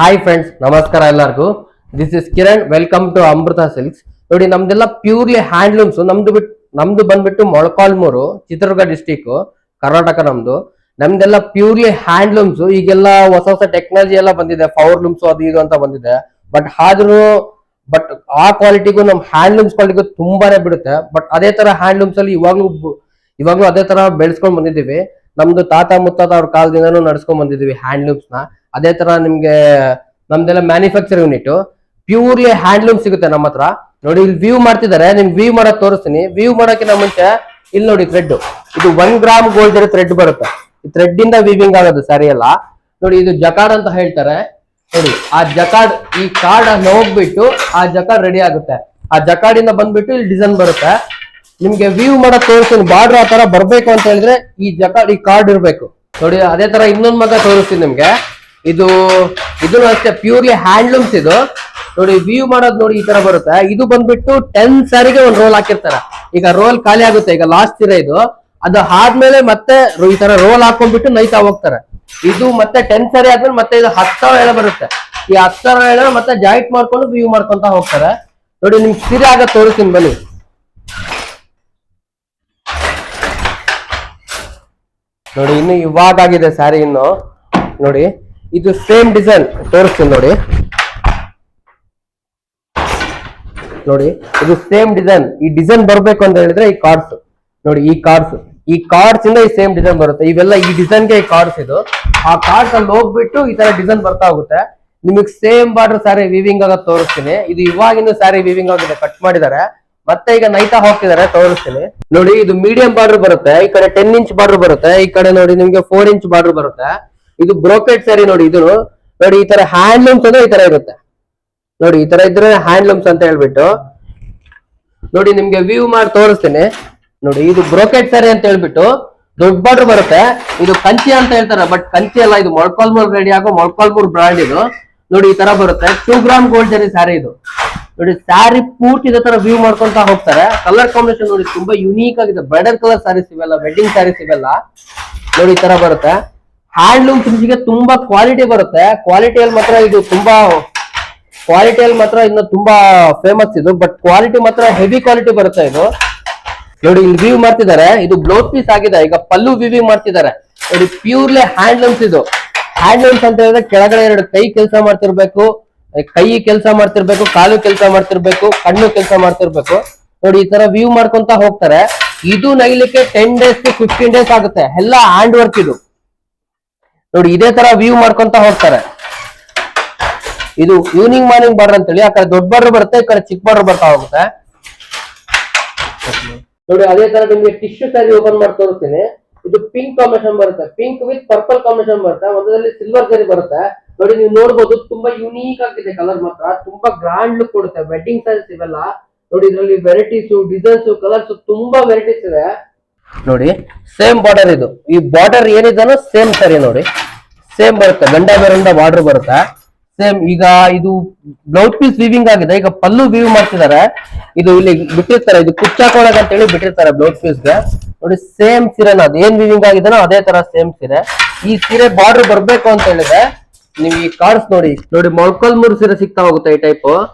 Hi friends, ನಮಸ್ಕಾರ ಎಲ್ಲರಿಗೂ. This is Kiran. Welcome to Amrutha silks. ನೋಡಿ, ನಮ್ದೆಲ್ಲ ಪ್ಯೂರ್ಲಿ ಹ್ಯಾಂಡ್ಲೂಮ್ಸ್. ನಮ್ದು ಬಂದ್ಬಿಟ್ಟು ಮೊಳಕಾಲ್ಮೂರು, ಚಿತ್ರದುರ್ಗ ಡಿಸ್ಟಿಕ್, ಕರ್ನಾಟಕ. ನಮ್ದೆಲ್ಲ ಪ್ಯೂರ್ಲಿ ಹ್ಯಾಂಡ್ಲೂಮ್ಸ್. ಈಗೆಲ್ಲ ಹೊಸ ಹೊಸ ಟೆಕ್ನಾಲಜಿ ಎಲ್ಲ ಬಂದಿದೆ, ಪವರ್ ಲೂಮ್ಸ್ ಅದು ಇದು ಅಂತ ಬಂದಿದೆ. ಬಟ್ ಆ ಕ್ವಾಲಿಟಿಗೂ ನಮ್ ಹ್ಯಾಂಡ್ಲೂಮ್ಸ್ ಕ್ವಾಲಿಟಿಗೂ ತುಂಬಾನೇ ಬಿಡುತ್ತೆ. ಬಟ್ ಅದೇ ತರ ಹ್ಯಾಂಡ್ಲೂಮ್ಸ್ ಅಲ್ಲಿ ಇವಾಗ್ಲೂ ಅದೇ ತರ ಬೆಳೆಸ್ಕೊಂಡ್ ಬಂದಿದ್ದೀವಿ. ನಮ್ದು ತಾತ ಮುತ್ತಾತ ಅವ್ರ ಕಾಲದಿಂದನೂ ನಡ್ಸ್ಕೊಂಡ್ ಬಂದಿದೀವಿ ಹ್ಯಾಂಡ್ಲೂಮ್ಸ್ ನ. ಅದೇ ತರ ನಮ್ದೆಲ್ಲ ಮ್ಯಾನುಫ್ಯಾಕ್ಚರ್ ಯೂನಿಟ್ ಪ್ಯೂರ್ಲಿ ಹ್ಯಾಂಡ್ಲೂಮ್ ಸಿಗುತ್ತೆ ನಮ್ಮ ಹತ್ರ. ನೋಡಿ, ಇಲ್ಲಿ ವ್ಯೂ ಮಾಡ್ತಿದ್ದಾರೆ, ನಿಮ್ ವ್ಯೂ ಮಾಡಕ್ ತೋರಿಸ್ತೀನಿ. ವ್ಯೂ ಮಾಡಕ್ಕಿಂತ ಮುಂಚೆ ಇಲ್ಲಿ ನೋಡಿ, ಥ್ರೆಡ್ ಇದು 1 ಗ್ರಾಮ್ ಗೋಲ್ಡ್ ಇರೋ ಥ್ರೆಡ್ ಬರುತ್ತೆ. ಈ ಥ್ರೆಡ್ ಇಂದ ವೀವಿಂಗ್ ಆಗೋದು ಸ್ಯಾರಿ ಎಲ್ಲ. ನೋಡಿ, ಇದು ಜಕಾರ್ಡ್ ಅಂತ ಹೇಳ್ತಾರೆ. ನೋಡಿ, ಆ ಜಕಾರ್ಡ್, ಈ ಕಾರ್ಡ್ ಅನ್ನು ಹೋಗ್ಬಿಟ್ಟು ಆ ಜಕಾರ್ಡ್ ರೆಡಿ ಆಗುತ್ತೆ. ಆ ಜಕಾರ್ಡ್ ಇಂದ ಬಂದ್ಬಿಟ್ಟು ಇಲ್ಲಿ ಡಿಸೈನ್ ಬರುತ್ತೆ. ನಿಮ್ಗೆ ವ್ಯೂ ಮಾಡಕ್ ತೋರಿಸ್ತೀನಿ. ಬಾರ್ಡರ್ ಆ ತರ ಬರ್ಬೇಕು ಅಂತ ಹೇಳಿದ್ರೆ ಈ ಕಾರ್ಡ್ ಇರ್ಬೇಕು. ನೋಡಿ, ಅದೇ ತರ ಇನ್ನೊಂದ್ ಮಗ ತೋರಿಸ್ತೀನಿ ನಿಮ್ಗೆ. ಇದು ಅಷ್ಟೇ ಪ್ಯೂರ್ಲಿ ಹ್ಯಾಂಡ್ಲೂಮ್ಸ್. ಇದು ನೋಡಿ, ವ್ಯೂ ಮಾಡೋದು ನೋಡಿ, ಈ ತರ ಬರುತ್ತೆ. ಇದು ಬಂದ್ಬಿಟ್ಟು 10 ಸ್ಯಾರಿಗೆ ಒಂದು ರೋಲ್ ಹಾಕಿರ್ತಾರೆ. ಈಗ ರೋಲ್ ಖಾಲಿ ಆಗುತ್ತೆ, ಈಗ ಲಾಸ್ಟ್ ಸೀರೆ ಇದು. ಅದು ಆದ್ಮೇಲೆ ಮತ್ತೆ ಈ ತರ ರೋಲ್ ಹಾಕೊಂಡ್ಬಿಟ್ಟು ನೈತಾ ಹೋಗ್ತಾರೆ. ಇದು ಮತ್ತೆ 10 ಸ್ಯಾರಿ ಆದ್ಮೇಲೆ ಮತ್ತೆ ಇದು 10,000 ಎಳೆ ಬರುತ್ತೆ. ಈ 10,000 ಎಳೆ ಮತ್ತೆ ಜಾಯಿಂಟ್ ಮಾಡ್ಕೊಂಡು ವ್ಯೂ ಮಾಡ್ಕೊಂತ ಹೋಗ್ತಾರೆ. ನೋಡಿ, ನಿಮ್ಗೆ ಸೀರೆ ಆಗ ತೋರಿಸ್ತೀನಿ ಬನ್ನಿ. ನೋಡಿ, ಇನ್ನು ಇವಾಗ ಆಗಿದೆ ಸ್ಯಾರಿ. ಇನ್ನು ನೋಡಿ, ಇದು ಸೇಮ್ ಡಿಸೈನ್ ತೋರಿಸ್ತೀನಿ. ನೋಡಿ, ಇದು ಸೇಮ್ ಡಿಸೈನ್. ಈ ಡಿಸೈನ್ ಬರ್ಬೇಕು ಅಂತ ಹೇಳಿದ್ರೆ ಈ ಕಾರ್ಡ್ಸ್ ನೋಡಿ, ಈ ಕಾರ್ಡ್ಸ್ ಇಂದ ಈ ಸೇಮ್ ಡಿಸೈನ್ ಬರುತ್ತೆ. ಇವೆಲ್ಲ ಈ ಡಿಸೈನ್ಗೆ ಈ ಕಾರ್ಡ್ಸ್. ಇದು ಆ ಕಾರ್ಡ್ಸ್ ಅಲ್ಲಿ ಹೋಗ್ಬಿಟ್ಟು ಈ ತರ ಡಿಸೈನ್ ಬರ್ತಾ ಹೋಗುತ್ತೆ. ನಿಮಗೆ ಸೇಮ್ ಬಾರ್ಡರ್ ಸ್ಯಾರಿ ವಿವಿಂಗ್ ಆಗೋದು ತೋರಿಸ್ತೀನಿ. ಇದು ಇವಾಗಿನ ಸ್ಯಾರಿ ವಿವಿಂಗ್ ಆಗಿದೆ, ಕಟ್ ಮಾಡಿದ್ದಾರೆ. ಮತ್ತೆ ಈಗ ನೈತಾ ಹೋಗ್ತಿದ್ದಾರೆ, ತೋರಿಸ್ತೀನಿ. ನೋಡಿ, ಇದು ಮೀಡಿಯಂ ಬಾರ್ಡರ್ ಬರುತ್ತೆ. ಈ ಕಡೆ 10 ಇಂಚ್ ಬಾರ್ಡರ್ ಬರುತ್ತೆ. ಈ ಕಡೆ ನೋಡಿ ನಿಮ್ಗೆ 4 ಇಂಚ್ ಬಾರ್ಡರ್ ಬರುತ್ತೆ. ಇದು ಬ್ರೋಕೆಟ್ ಸ್ಯಾರಿ. ನೋಡಿ, ಇದು ನೋಡಿ, ಈ ತರ ಹ್ಯಾಂಡ್ಲೂಮ್ಸ್ ಅಂದ್ರೆ ಈ ತರ ಇರುತ್ತೆ. ನೋಡಿ, ಈ ತರ ಇದ್ರೆ ಹ್ಯಾಂಡ್ಲೂಮ್ಸ್ ಅಂತ ಹೇಳ್ಬಿಟ್ಟು. ನೋಡಿ, ನಿಮ್ಗೆ ವ್ಯೂ ಮಾಡಿ ತೋರಿಸ್ತೀನಿ. ನೋಡಿ, ಇದು ಬ್ರೋಕೆಟ್ ಸ್ಯಾರಿ ಅಂತ ಹೇಳ್ಬಿಟ್ಟು ದೊಡ್ಡ ಬಾರ್ಡರ್ ಬರುತ್ತೆ. ಇದು ಕಂಚಿ ಅಂತ ಹೇಳ್ತಾರೆ, ಬಟ್ ಕಂಚಿ ಅಲ್ಲ, ಇದು ಮೊಳಕಾಲ್ಮೂರು ರೆಡಿ ಆಗೋ ಮೊಳಕಾಲ್ಮೂರು ಬ್ರಾಂಡ್ ಇದು. ನೋಡಿ, ಈ ತರ ಬರುತ್ತೆ. 2 ಗ್ರಾಮ್ ಗೋಲ್ಡ್ ಜರಿ ಸ್ಯಾರಿ ಇದು. ನೋಡಿ, ಸ್ಯಾರಿ ಪೂರ್ತಿ ಇದೇ ತರ ವ್ಯೂ ಮಾಡ್ಕೊಂತ ಹೋಗ್ತಾರೆ. ಕಲರ್ ಕಾಂಬಿನೇಷನ್ ನೋಡಿ, ತುಂಬಾ ಯುನೀಕ್ ಆಗಿದೆ. ಬ್ರೈಡಲ್ ಕಲರ್ ಸ್ಯಾರೀಸ್ ಇವೆಲ್ಲ, ವೆಡ್ಡಿಂಗ್ ಸ್ಯಾರೀಸ್ ಇವೆಲ್ಲ. ನೋಡಿ, ಈ ತರ ಬರುತ್ತೆ. ಹ್ಯಾಂಡ್ಲೂಮ್ ಫ್ರಿಜ್ಗೆ ತುಂಬಾ ಕ್ವಾಲಿಟಿ ಬರುತ್ತೆ. ಕ್ವಾಲಿಟಿಯಲ್ಲಿ ಮಾತ್ರ ಇನ್ನು ತುಂಬಾ ಫೇಮಸ್ ಇದು. ಬಟ್ ಕ್ವಾಲಿಟಿ ಮಾತ್ರ ಹೆವಿ ಕ್ವಾಲಿಟಿ ಬರುತ್ತೆ ಇದು. ನೋಡಿ, ಇಲ್ಲಿ ವ್ಯೂ ಮಾಡ್ತಿದ್ದಾರೆ. ಇದು ಬ್ಲೌಸ್ ಪೀಸ್ ಆಗಿದೆ. ಈಗ ಪಲ್ಲು ವಿವಿಂಗ್ ಮಾಡ್ತಿದ್ದಾರೆ. ನೋಡಿ, ಪ್ಯೂರ್ಲಿ ಹ್ಯಾಂಡ್ಲೂಮ್ಸ್ ಇದು. ಹ್ಯಾಂಡ್ಲೂಮ್ಸ್ ಅಂತ ಹೇಳಿದ್ರೆ ಕೆಳಗಡೆ 2 ಕೈ ಕೆಲಸ ಮಾಡ್ತಿರ್ಬೇಕು, ಕಾಲು ಕೆಲಸ ಮಾಡ್ತಿರ್ಬೇಕು, ಕಣ್ಣು ಕೆಲಸ ಮಾಡ್ತಿರ್ಬೇಕು. ನೋಡಿ, ಈ ತರ ವ್ಯೂ ಮಾಡ್ಕೊಂತ ಹೋಗ್ತಾರೆ. ಇದು ನೈಲಿಕ್ಕೆ 10 days to 15 days ಆಗುತ್ತೆ. ಎಲ್ಲ ಹ್ಯಾಂಡ್ ವರ್ಕ್ ಇದು. ನೋಡಿ, ಇದೇ ತರ ವ್ಯೂ ಮಾಡ್ಕೊಂತ ಹೋಗ್ತಾರೆ. ಇದು ಈವ್ನಿಂಗ್ ಮಾರ್ನಿಂಗ್ ಬಾರ್ಡರ್ ಅಂತೇಳಿ. ಆ ಕಡೆ ದೊಡ್ಡ ಬಾರ್ಡರ್ ಬರುತ್ತೆ, ಈ ಕಡೆ ಚಿಕ್ಕ ಬಾರ್ಡರ್ ಬರ್ತಾ ಹೋಗುತ್ತೆ. ನೋಡಿ, ಅದೇ ತರ ನಿಮ್ಗೆ ಟಿಶ್ಯೂ ಸ್ಯಾರಿ ಓಪನ್ ಮಾಡಿ ತೋರಿಸ್ತೀನಿ. ಇದು ಪಿಂಕ್ ಕಾಂಬಿನೇಷನ್ ಬರುತ್ತೆ. ಪಿಂಕ್ ವಿತ್ ಪರ್ಪಲ್ ಕಾಂಬಿನೇಷನ್ ಬರುತ್ತೆ. ಒಂದರಲ್ಲಿ ಸಿಲ್ವರ್ ಸ್ಯಾರಿ ಬರುತ್ತೆ. ನೋಡಿ, ನೀವು ನೋಡ್ಬೋದು, ತುಂಬಾ ಯುನೀಕ್ ಆಗಿದೆ. ಕಲರ್ ಮಾತ್ರ ತುಂಬಾ ಗ್ರಾಂಡ್ ಲುಕ್ ಕೊಡುತ್ತೆ. ವೆಡ್ಡಿಂಗ್ ಸ್ಯಾರೀಸ್ ಇವೆಲ್ಲ. ನೋಡಿ, ಇದರಲ್ಲಿ ವೆರೈಟೀಸ್, ಡಿಸೈನ್ಸ್, ಕಲರ್ಸ್ ತುಂಬಾ ವೆರೈಟೀಸ್ ಇದೆ. ನೋಡಿ, ಸೇಮ್ ಬಾರ್ಡರ್ ಇದು. ಈ ಬಾರ್ಡರ್ ಏನಿದಾನೋ ಸೇಮ್ ಸ್ಯಾರಿ. ನೋಡಿ, ಸೇಮ್ ಬರುತ್ತೆ. ಗಂಡ ಬೇರಿಂದ ಬಾರ್ಡರ್ ಬರುತ್ತೆ ಸೇಮ್. ಈಗ ಇದು ಬ್ಲೌಸ್ ಪೀಸ್ ವೀವಿಂಗ್ ಆಗಿದೆ. ಈಗ ಪಲ್ಲು ವೀವ್ ಮಾಡ್ತಿದ್ದಾರೆ. ಇದು ಇಲ್ಲಿ ಬಿಟ್ಟಿರ್ತಾರೆ, ಇದು ಕುಚ್ಚಾಕೊಳಗ ಅಂತ ಹೇಳಿ ಬಿಟ್ಟಿರ್ತಾರೆ ಬ್ಲೌಸ್ ಪೀಸ್ಗೆ. ನೋಡಿ, ಸೇಮ್ ಸೀರೆನ ಅದು ಏನ್ ವೀವಿಂಗ್ ಆಗಿದಾನೋ ಅದೇ ತರ ಸೇಮ್ ಸೀರೆ. ಈ ಸೀರೆ ಬಾರ್ಡರ್ ಬರ್ಬೇಕು ಅಂತ ಹೇಳಿದ್ರೆ ನೀವು ಈ ಕಾರ್ಡ್ಸ್ ನೋಡಿ. ಮೊಳಕಾಲ್ಮೂರು ಸೀರೆ ಸಿಗ್ತಾ ಹೋಗುತ್ತೆ ಈ ಟೈಪ್.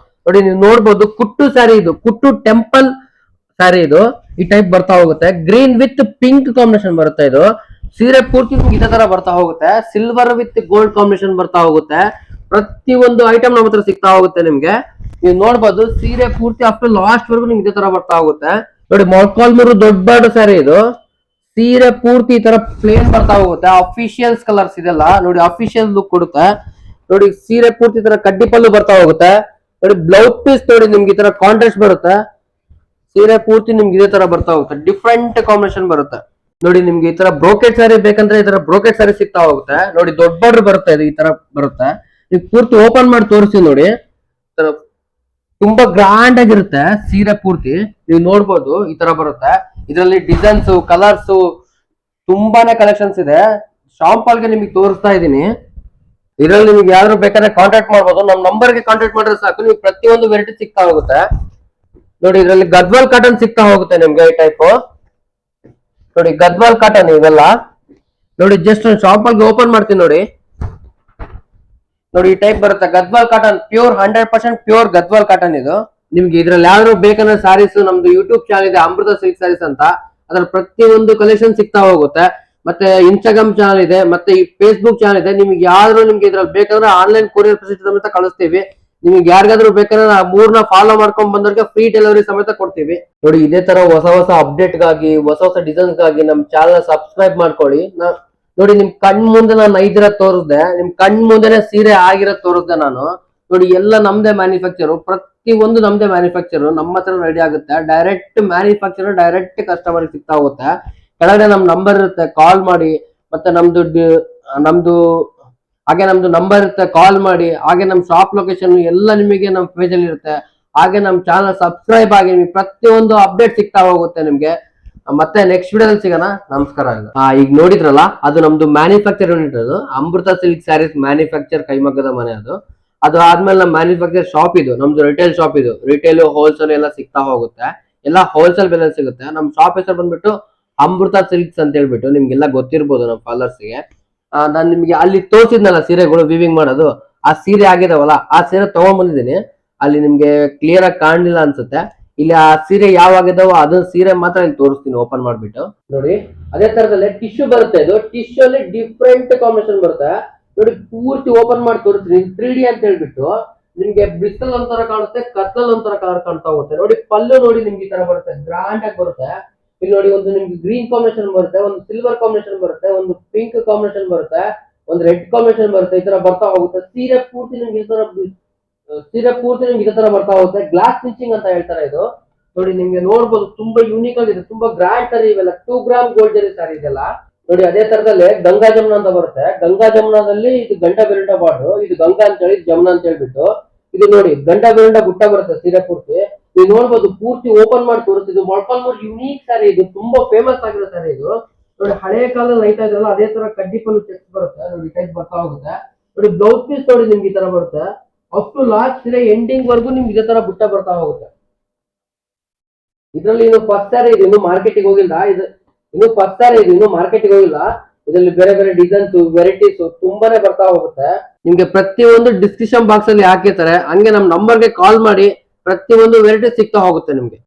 ನೋಡಿ, ನೀವು ನೋಡ್ಬೋದು, ಕುಟ್ಟು ಸ್ಯಾರಿ ಇದು. ಕುಟ್ಟು ಟೆಂಪಲ್ ಸ್ಯಾರಿ ಇದು. ಈ ಟೈಪ್ ಬರ್ತಾ ಹೋಗುತ್ತೆ. ಗ್ರೀನ್ ವಿತ್ ಪಿಂಕ್ ಕಾಂಬಿನೇಷನ್ ಬರುತ್ತೆ. ಇದು ಸೀರೆ ಪೂರ್ತಿ ಇದೇ ತರ ಬರ್ತಾ ಹೋಗುತ್ತೆ. ಸಿಲ್ವರ್ ವಿತ್ ಗೋಲ್ಡ್ ಕಾಂಬಿನೇಷನ್ ಬರ್ತಾ ಹೋಗುತ್ತೆ. ಪ್ರತಿ ಒಂದು ಐಟಮ್ ನಮ್ಮ ಹತ್ರ ಸಿಗ್ತಾ ಹೋಗುತ್ತೆ ನಿಮ್ಗೆ. ನೀವು ನೋಡ್ಬೋದು, ಸೀರೆ ಪೂರ್ತಿ ಅಷ್ಟು ಲಾಸ್ಟ್ ವರ್ಗು ನಿಮ್ಗೆ ಇದೇ ತರ ಬರ್ತಾ ಹೋಗುತ್ತೆ. ನೋಡಿ, ಮೊಳಕಾಲ್ಮೂರು ದೊಡ್ಡ ಬಾರ್ಡರ್ ಸ್ಯಾರಿ ಇದು. ಸೀರೆ ಪೂರ್ತಿ ಈ ತರ ಪ್ಲೇನ್ ಬರ್ತಾ ಹೋಗುತ್ತೆ. ಅಫಿಷಿಯಲ್ಸ್ ಕಲರ್ಸ್ ಇದೆಲ್ಲ. ನೋಡಿ, ಅಫಿಷಿಯಲ್ ಲುಕ್ ಕೊಡುತ್ತೆ. ನೋಡಿ, ಸೀರೆ ಪೂರ್ತಿ ತರ ಕಡ್ಡಿ ಪಲ್ಲು ಬರ್ತಾ ಹೋಗುತ್ತೆ. ನೋಡಿ, ಬ್ಲೌಸ್ ಪೀಸ್ ನೋಡಿ ನಿಮ್ಗೆ ಈ ತರ ಕಾಂಟ್ರಾಸ್ಟ್ ಬರುತ್ತೆ. ಸೀರೆ ಪೂರ್ತಿ ನಿಮ್ಗೆ ಇದೇ ತರ ಬರ್ತಾ ಹೋಗುತ್ತೆ. ಡಿಫ್ರೆಂಟ್ ಕಾಂಬಿನೇಷನ್ ಬರುತ್ತೆ. ನೋಡಿ, ನಿಮ್ಗೆ ಈ ತರ ಬ್ರೋಕೆಟ್ ಸ್ಯಾರಿ ಬೇಕಂದ್ರೆ ಈ ತರ ಬ್ರೋಕೆಟ್ ಸ್ಯಾರಿ ಸಿಗ್ತಾ ಹೋಗುತ್ತೆ. ನೋಡಿ, ದೊಡ್ಡ ಬಾರ್ಡರ್ ಬರುತ್ತೆ. ಇದು ಈ ತರ ಬರುತ್ತೆ. ನೀವು ಪೂರ್ತಿ ಓಪನ್ ಮಾಡಿ ತೋರಿಸಿ. ನೋಡಿ, ತುಂಬಾ ಗ್ರಾಂಡ್ ಆಗಿರುತ್ತೆ ಸೀರೆ ಪೂರ್ತಿ. ನೀವು ನೋಡ್ಬೋದು, ಈ ತರ ಬರುತ್ತೆ. ಇದರಲ್ಲಿ ಡಿಸೈನ್ಸ್, ಕಲರ್ಸ್ ತುಂಬಾನೇ ಕಲೆಕ್ಷನ್ಸ್ ಇದೆ. ಶಾಂಪಲ್ ಗೆ ನಿಮಗೆ ತೋರಿಸ್ತಾ ಇದ್ದೀನಿ. ಇದರಲ್ಲಿ ನಿಮ್ಗೆ ಯಾರು ಬೇಕಾದ್ರೆ ಕಾಂಟ್ಯಾಕ್ಟ್ ಮಾಡ್ಬೋದು. ನಮ್ಮ ನಂಬರ್ಗೆ ಕಾಂಟ್ಯಾಕ್ಟ್ ಮಾಡಿದ್ರೆ ಸಾಕು, ನೀವು ಪ್ರತಿಯೊಂದು ವೆರೈಟಿ ಸಿಗ್ತಾ ಹೋಗುತ್ತೆ. ನೋಡಿ, ಇದರಲ್ಲಿ ಗದ್ವಾಲ್ ಕಾಟನ್ ಸಿಗ್ತಾ ಹೋಗುತ್ತೆ ನಿಮ್ಗೆ ಈ ಟೈಪ್. ನೋಡಿ, ಗದ್ವಾಲ್ ಕಾಟನ್ ಇವೆಲ್ಲ. ನೋಡಿ, ಜಸ್ಟ್ ಶಾಂಪಲ್ ಗೆ ಓಪನ್ ಮಾಡ್ತೀನಿ. ನೋಡಿ, ನೋಡಿ ಈ ಟೈಪ್ ಬರುತ್ತೆ, Gadwal cotton, pure 100% pure Gadwal cotton ಇದು. ನಿಮ್ಗೆ ಇದ್ರಲ್ಲಿ ಯಾರು ಬೇಕಂದ್ರೆ ಸಾರೀಸ್ ನಮ್ದು ಯೂಟ್ಯೂಬ್ ಚಾನಲ್ ಇದೆ ಅಮೃತ ಸಿಲ್ಕ್ ಸಾರೀಸ್ ಅಂತ, ಅದ್ರಲ್ಲಿ ಪ್ರತಿಯೊಂದು ಕಲೆಕ್ಷನ್ ಸಿಗ್ತಾ ಹೋಗುತ್ತೆ. ಮತ್ತೆ ಇನ್ಸ್ಟಾಗ್ರಾಮ್ ಚಾನಲ್ ಇದೆ, ಮತ್ತೆ ಈ ಫೇಸ್ಬುಕ್ ಚಾನಲ್ ಇದೆ. ನಿಮ್ಗೆ ಯಾವ್ದು ನಿಮ್ಗೆ ಇದ್ರಲ್ಲಿ ಬೇಕಂದ್ರೆ ಆನ್ಲೈನ್ ಕೊರಿಯರ್ ಫೆಸಿಲಿಟಿ ಸಮೇತ ಕಳಿಸ್ತೀವಿ. ನಿಮ್ಗೆ ಯಾರಿಗಾದ್ರೂ ಬೇಕಂದ್ರೆ ಆ 3ನ ಫಾಲೋ ಮಾಡ್ಕೊಂಡ್ ಬಂದವ್ರಿಗೆ ಫ್ರೀ ಡೆಲಿವರಿ ಸಮೇತ ಕೊಡ್ತೀವಿ. ನೋಡಿ ಇದೇ ತರ ಹೊಸ ಹೊಸ ಅಪ್ಡೇಟ್ ಗಾಗಿ, ಹೊಸ ಹೊಸ ಡಿಸೈನ್ಸ್ ಗಾಗಿ ನಮ್ ಚಾನಲ್ ಸಬ್ಸ್ಕ್ರೈಬ್ ಮಾಡ್ಕೊಳ್ಳಿ. ನೋಡಿ ನಿಮ್ ಕಣ್ ಮುಂದೆ ನಾನು ಐದಿರ ತೋರಿಸ್ದೆ, ನಿಮ್ ಕಣ್ ಮುಂದೆನೆ ಸೀರೆ ಆಗಿರೋ ತೋರಿಸ್ದೆ ನಾನು. ನೋಡಿ ಎಲ್ಲ ನಮ್ದೇ ಮ್ಯಾನುಫ್ಯಾಕ್ಚರ್, ಪ್ರತಿ ಒಂದು ನಮ್ದೇ ಮ್ಯಾನುಫ್ಯಾಕ್ಚರ್, ನಮ್ಮ ಹತ್ರ ರೆಡಿ ಆಗುತ್ತೆ. ಡೈರೆಕ್ಟ್ ಮ್ಯಾನುಫ್ಯಾಕ್ಚರ್ ಡೈರೆಕ್ಟ್ ಕಸ್ಟಮರ್ ಸಿಗ್ತಾ ಹೋಗುತ್ತೆ. ಕೆಳಗಡೆ ನಮ್ ನಂಬರ್ ಇರುತ್ತೆ, ಕಾಲ್ ಮಾಡಿ. ಮತ್ತೆ ನಮ್ದು ಹಾಗೆ ನಮ್ದು ನಂಬರ್ ಇರುತ್ತೆ, ಕಾಲ್ ಮಾಡಿ. ಹಾಗೆ ನಮ್ ಶಾಪ್ ಲೊಕೇಶನ್ ಎಲ್ಲ ನಿಮಗೆ ನಮ್ ಪೇಜ್ ಅಲ್ಲಿ ಇರುತ್ತೆ. ಹಾಗೆ ನಮ್ ಚಾನಲ್ ಸಬ್ಸ್ಕ್ರೈಬ್ ಆಗಿ, ನಿಮ್ಗೆ ಪ್ರತಿಯೊಂದು ಅಪ್ಡೇಟ್ ಸಿಗ್ತಾ ಹೋಗುತ್ತೆ ನಿಮ್ಗೆ. ಮತ್ತೆ ನೆಕ್ಸ್ಟ್ ವಿಡಿಯೋದಲ್ಲಿ ಸಿಗೋಣ. ನಮಸ್ಕಾರ. ಈಗ ನೋಡಿದ್ರಲ್ಲ, ಅದು ನಮ್ದು ಮ್ಯಾನುಫ್ಯಾಕ್ಚರ್ ಯೂನಿಟ್, ಅದು ಅಮೃತ ಸಿಲ್ಕ್ ಸ್ಯಾರೀಸ್ ಮ್ಯಾನುಫ್ಯಾಕ್ಚರ್ ಕೈಮಗ್ಗದ ಮನೆ ಅದು ಆದ್ಮೇಲೆ ನಮ್ಮ ಮ್ಯಾನುಫ್ಯಾಕ್ಚರ್ ಶಾಪ್ ಇದು, ನಮ್ದು ರಿಟೇಲ್ ಶಾಪ್ ಇದು. ರಿಟೇಲ್ ಹೋಲ್ಸೇಲ್ ಎಲ್ಲ ಸಿಗ್ತಾ ಹೋಗುತ್ತೆ, ಎಲ್ಲ ಹೋಲ್ಸೇಲ್ ಬೆಲೆ ಸಿಗುತ್ತೆ. ನಮ್ ಶಾಪ್ ಹೆಸರು ಬಂದ್ಬಿಟ್ಟು ಅಮೃತ ಸಿಲ್ಕ್ಸ್ ಅಂತ ಹೇಳ್ಬಿಟ್ಟು, ನಿಮ್ಗೆಲ್ಲ ಗೊತ್ತಿರ್ಬೋದು ನಮ್ಮ ಫಾಲೋವರ್ಸ್ಗೆ. ನಾನು ನಿಮ್ಗೆ ಅಲ್ಲಿ ತೋರಿಸಿದ್ನಲ್ಲ ಸೀರೆಗಳು ವಿವಿಂಗ್ ಮಾಡೋದು, ಆ ಸೀರೆ ಆಗಿದಾವಲ್ಲ, ಆ ಸೀರೆ ತಗೊಂಡ್ ಬಂದಿದ್ದೀನಿ. ಅಲ್ಲಿ ನಿಮ್ಗೆ ಕ್ಲಿಯರ್ ಆಗಿ ಕಾಣಲಿಲ್ಲ ಅನ್ಸುತ್ತೆ. ಇಲ್ಲಿ ಆ ಸೀರೆ ಯಾವಾಗಿದಾವೋ ಅದನ್ನ ಸೀರೆ ಮಾತ್ರ ಇಲ್ಲಿ ತೋರಿಸ್ತೀನಿ ಓಪನ್ ಮಾಡ್ಬಿಟ್ಟು. ನೋಡಿ ಅದೇ ತರದಲ್ಲಿ ಟಿಶ್ಯೂ ಬರುತ್ತೆ, ಇದು ಟಿಶ್ಯೂ ಅಲ್ಲಿ ಡಿಫ್ರೆಂಟ್ ಕಾಂಬಿನೇಷನ್ ಬರುತ್ತೆ. ನೋಡಿ ಪೂರ್ತಿ ಓಪನ್ ಮಾಡಿ ತೋರಿಸ್ತೀನಿ. 3D ಅಂತ ಹೇಳ್ಬಿಟ್ಟು ನಿಮ್ಗೆ ಬ್ರಿಸ್ಟಲ್ ಒಂಥರ ಕಾಣುತ್ತೆ, ಕತ್ತಲ್ ಒಂಥರ ಕಲರ್ ಕಾಣ್ತಾ ಹೋಗುತ್ತೆ. ನೋಡಿ ಪಲ್ಲು ನೋಡಿ ನಿಮ್ಗೆ ಈ ತರ ಬರುತ್ತೆ, ಗ್ರಾಂಡ್ ಆಗಿ ಬರುತ್ತೆ. ಇಲ್ಲಿ ನೋಡಿ ಒಂದು ನಿಮ್ಗೆ ಗ್ರೀನ್ ಕಾಂಬಿನೇಷನ್ ಬರುತ್ತೆ, ಒಂದು ಸಿಲ್ವರ್ ಕಾಂಬಿನೇಷನ್ ಬರುತ್ತೆ, ಒಂದು ಪಿಂಕ್ ಕಾಂಬಿನೇಷನ್ ಬರುತ್ತೆ, ಒಂದು ರೆಡ್ ಕಾಂಬಿನೇಷನ್ ಬರುತ್ತೆ. ಈ ತರ ಬರ್ತಾ ಹೋಗುತ್ತೆ. ಸೀರೆ ಪೂರ್ತಿ ನಿಮ್ಗೆ ಇದೇ ತರ ಬರ್ತಾ ಹೋಗುತ್ತೆ. ಗ್ಲಾಸ್ ಫಿನಿಶಿಂಗ್ ಅಂತ ಹೇಳ್ತಾರೆ ಇದು. ನೋಡಿ ನಿಮ್ಗೆ ನೋಡ್ಬೋದು, ತುಂಬಾ ಯೂನಿಕ್ ಆಗಿದೆ, ತುಂಬಾ ಗ್ರ್ಯಾಂಡ್ ಸಾರಿ ಇವೆಲ್ಲ. 2 ಗ್ರಾಮ್ ಗೋಲ್ಡ್ ಜರಿ ಸಾರಿ ಇದೆಲ್ಲ. ನೋಡಿ ಅದೇ ತರದಲ್ಲಿ ಗಂಗಾ ಜಮುನ ಅಂತ ಬರುತ್ತೆ. ಗಂಗಾ ಜಮುನದಲ್ಲಿ ಇದು ಗಂಟಾ ಬೆರಂಡ ಬಾರ್ಡ್ರು, ಇದು ಗಂಗಾ ಅಂತ ಹೇಳಿ, ಜಮುನ ಅಂತ ಹೇಳ್ಬಿಟ್ಟು. ಇದು ನೋಡಿ ಗಂಟಾ ಬೆರಂಡ ಬುಟ್ಟ ಬರುತ್ತೆ ಸೀರೆ ಪೂರ್ತಿ. ನೀವು ನೋಡ್ಬೋದು, ಪೂರ್ತಿ ಓಪನ್ ಮಾಡಿ ತೋರಿಸ್ತಿದ್ದು ಇದು ಮೊಳಕಾಲ್ಮೂರು ಯುನೀಕ್ ಸಾರಿ, ಇದು ತುಂಬಾ ಫೇಮಸ್ ಆಗಿರೋ ಸಾರಿ ಇದು. ನೋಡಿ ಹಳೆ ಕಾಲದಲ್ಲಿ ನೈತಾ ಇದ್ರಲ್ಲ, ಅದೇ ತರ ಕಡ್ಡಿ ಪಲ್ಲು ಚೆಕ್ಸ್ ಬರುತ್ತೆ. ನೋಡಿ ಟೈಪ್ ಬರ್ತಾ ಹೋಗುತ್ತೆ. ನೋಡಿ ಬ್ಲೌಸ್ ಪೀಸ್ ನೋಡಿ ನಿಮ್ಗೆ ಈ ತರ ಬರುತ್ತೆ. ಅಪ್ ಟು ಲಾಸ್ಟ್ ಸೀರೆ ಎಂಡಿಂಗ್ ವರ್ಗು ನಿಮ್ಗೆ ಇದೇ ತರ ಬುಟ್ಟ ಬರ್ತಾ ಹೋಗುತ್ತೆ. ಇದರಲ್ಲಿ ಇನ್ನು ಫಸ್ಟ್ ಸಾರಿ ಇದು, ಇನ್ನು ಮಾರ್ಕೆಟಿಗೆ ಹೋಗಿಲ್ಲ ಇದು. ಇನ್ನು ಫಸ್ಟ್ ಸಾರಿ ಇದು, ಇನ್ನು ಮಾರ್ಕೆಟಿಗೆ ಹೋಗಿಲ್ಲ. ಇದರಲ್ಲಿ ಬೇರೆ ಬೇರೆ ಡಿಸೈನ್ಸ್, ವೆರೈಟೀಸ್ ತುಂಬಾನೇ ಬರ್ತಾ ಹೋಗುತ್ತೆ. ನಿಮ್ಗೆ ಪ್ರತಿಯೊಂದು ಡಿಸ್ಕ್ರಿಪ್ಷನ್ ಬಾಕ್ಸ್ ಅಲ್ಲಿ ಹಾಕಿರ್ತಾರೆ, ಹಂಗೆ ನಮ್ ನಂಬರ್ಗೆ ಕಾಲ್ ಮಾಡಿ. ಪ್ರತಿಯೊಂದು ವೆರೈಟಿ ಸಿಗ್ತಾ ಹೋಗುತ್ತೆ ನಿಮ್ಗೆ.